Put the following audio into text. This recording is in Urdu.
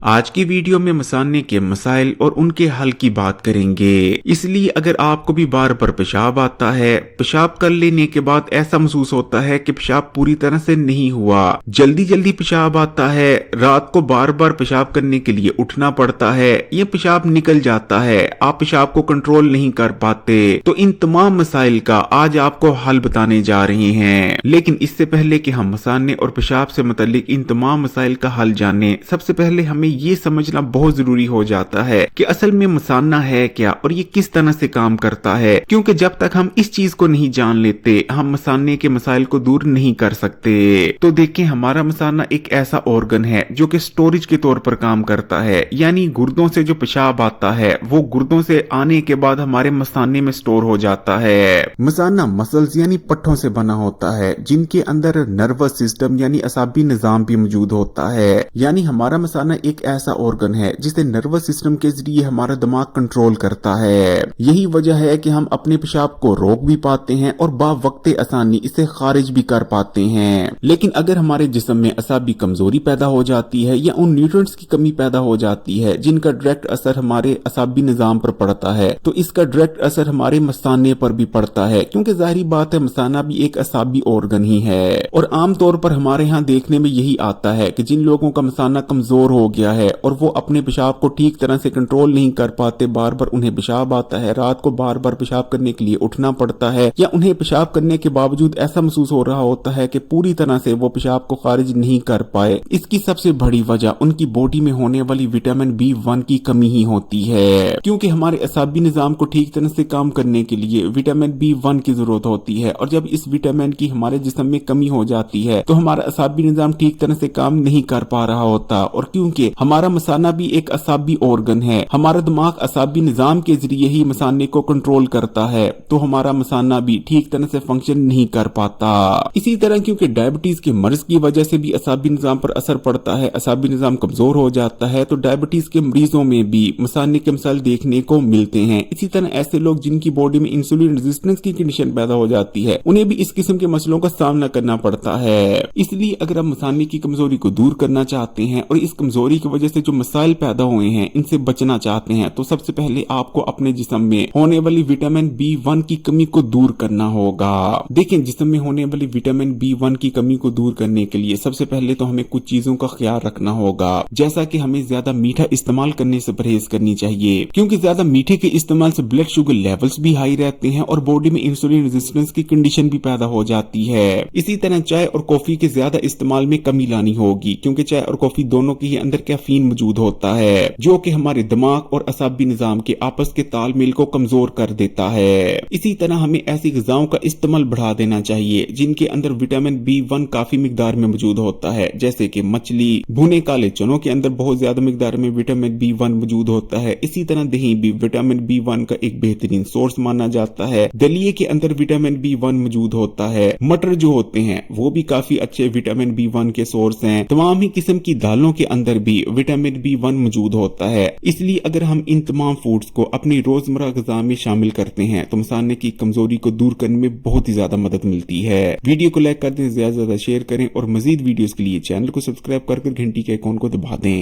آج کی ویڈیو میں مثانے کے مسائل اور ان کے حل کی بات کریں گے۔ اس لیے اگر آپ کو بھی بار بار پیشاب آتا ہے، پیشاب کر لینے کے بعد ایسا محسوس ہوتا ہے کہ پیشاب پوری طرح سے نہیں ہوا، جلدی جلدی پیشاب آتا ہے، رات کو بار بار پیشاب کرنے کے لیے اٹھنا پڑتا ہے، یہ پیشاب نکل جاتا ہے، آپ پیشاب کو کنٹرول نہیں کر پاتے، تو ان تمام مسائل کا آج آپ کو حل بتانے جا رہے ہیں۔ لیکن اس سے پہلے کہ ہم مثانے اور پیشاب سے متعلق ان تمام مسائل کا حل جانیں، سب سے پہلے ہمیں یہ سمجھنا بہت ضروری ہو جاتا ہے کہ اصل میں مثانہ ہے کیا اور یہ کس طرح سے کام کرتا ہے، کیونکہ جب تک ہم اس چیز کو نہیں جان لیتے ہم مثانے کے مسائل کو دور نہیں کر سکتے۔ تو دیکھیں، ہمارا مثانہ ایک ایسا آرگن ہے جو کہ سٹوریج کے طور پر کام کرتا ہے، یعنی گردوں سے جو پیشاب آتا ہے وہ گردوں سے آنے کے بعد ہمارے مثانے میں سٹور ہو جاتا ہے۔ مثانہ مسلز یعنی پٹھوں سے بنا ہوتا ہے جن کے اندر نروس سسٹم یعنی اعصابی نظام بھی موجود ہوتا ہے، یعنی ہمارا مثانہ ایک ایسا آرگن ہے جسے نروس سسٹم کے ذریعے ہمارا دماغ کنٹرول کرتا ہے۔ یہی وجہ ہے کہ ہم اپنے پیشاب کو روک بھی پاتے ہیں اور باوقت آسانی اسے خارج بھی کر پاتے ہیں۔ لیکن اگر ہمارے جسم میں اعصابی کمزوری پیدا ہو جاتی ہے یا ان نیوٹرینٹس کی کمی پیدا ہو جاتی ہے جن کا ڈائریکٹ اثر ہمارے اعصابی نظام پر پڑتا ہے، تو اس کا ڈائریکٹ اثر ہمارے مثانے پر بھی پڑتا ہے، کیونکہ ظاہری بات ہے مثانہ بھی ایک اعصابی آرگن ہی ہے۔ اور عام طور پر ہمارے ہاں دیکھنے میں یہی آتا ہے کہ جن لوگوں کا مثانہ کمزور ہو گیا ہے اور وہ اپنے پیشاب کو ٹھیک طرح سے کنٹرول نہیں کر پاتے، بار بار انہیں پیشاب آتا ہے، رات کو بار بار پیشاب کرنے کے لیے اٹھنا پڑتا ہے، یا انہیں پیشاب کرنے کے باوجود ایسا محسوس ہو رہا ہوتا ہے کہ پوری طرح سے وہ پیشاب کو خارج نہیں کر پائے، اس کی سب سے بڑی وجہ ان کی باڈی میں ہونے والی وٹامن B1 کی کمی ہی ہوتی ہے، کیونکہ ہمارے اعصابی نظام کو ٹھیک طرح سے کام کرنے کے لیے وٹامن B1 کی ضرورت ہوتی ہے، اور جب اس وٹامن کی ہمارے جسم میں کمی ہو جاتی ہے تو ہمارا اعصابی نظام ٹھیک طرح سے کام نہیں کر پا رہا ہوتا، اور کیونکہ ہمارا مثانہ بھی ایک اعصابی آرگن ہے، ہمارا دماغ اعصابی نظام کے ذریعے ہی مثانے کو کنٹرول کرتا ہے، تو ہمارا مثانہ بھی ٹھیک طرح سے فنکشن نہیں کر پاتا۔ اسی طرح کیونکہ ڈائبٹیز کے مرض کی وجہ سے بھی اعصابی نظام پر اثر پڑتا ہے، اعصابی نظام کمزور ہو جاتا ہے، تو ڈائبٹیز کے مریضوں میں بھی مثانے کے مسائل دیکھنے کو ملتے ہیں۔ اسی طرح ایسے لوگ جن کی باڈی میں انسولین ریزسٹنس کی کنڈیشن پیدا ہو جاتی ہے، انہیں بھی اس قسم کے مسئلوں کا سامنا کرنا پڑتا ہے۔ اس لیے اگر آپ مثانے کی کمزوری کو دور کرنا چاہتے ہیں اور اس کمزوری کی وجہ سے جو مسائل پیدا ہوئے ہیں ان سے بچنا چاہتے ہیں، تو سب سے پہلے آپ کو اپنے جسم میں ہونے والی وٹامن B1 کی کمی کو دور کرنا ہوگا۔ دیکھیں، جسم میں ہونے والی وٹامن B1 کی کمی کو دور کرنے کے لیے سب سے پہلے تو ہمیں کچھ چیزوں کا خیال رکھنا ہوگا، جیسا کہ ہمیں زیادہ میٹھا استعمال کرنے سے پرہیز کرنی چاہیے، کیونکہ زیادہ میٹھے کے استعمال سے بلڈ شوگر لیولز بھی ہائی رہتے ہیں اور باڈی میں انسولین ریزسٹنس کی کنڈیشن بھی پیدا ہو جاتی ہے۔ اسی طرح چائے اور کافی کے زیادہ استعمال میں کمی لانی ہوگی، کیونکہ چائے اور کافی دونوں کے ہی اندر کیفین موجود ہوتا ہے جو کہ ہمارے دماغ اور اعصابی نظام کے آپس کے تال میل کو کمزور کر دیتا ہے۔ اسی طرح ہمیں ایسی غذاؤں کا استعمال بڑھا دینا چاہیے جن کے اندر وٹامن B1 کافی مقدار میں موجود ہوتا ہے، جیسے کہ مچھلی، بھونے کالے چنوں کے اندر بہت زیادہ مقدار میں وٹامن B1 موجود ہوتا ہے۔ اسی طرح دہی بھی وٹامن B1 کا ایک بہترین سورس مانا جاتا ہے، دلیے کے اندر وٹامن B1 موجود ہوتا ہے، مٹر جو ہوتے ہیں وہ بھی کافی اچھے وٹامن B1 کے سورس ہیں، تمام ہی قسم کی دالوں کے اندر بھی وٹامن B1 موجود ہوتا ہے۔ اس لیے اگر ہم ان تمام فوڈز کو اپنی روزمرہ غذا میں شامل کرتے ہیں تو مثانے کی کمزوری کو دور کرنے میں بہت ہی زیادہ مدد ملتی ہے۔ ویڈیو کو لائک کر دیں، زیادہ سے زیادہ شیئر کریں، اور مزید ویڈیوز کے لیے چینل کو سبسکرائب کر گھنٹی کے آئیکن کو دبا دیں۔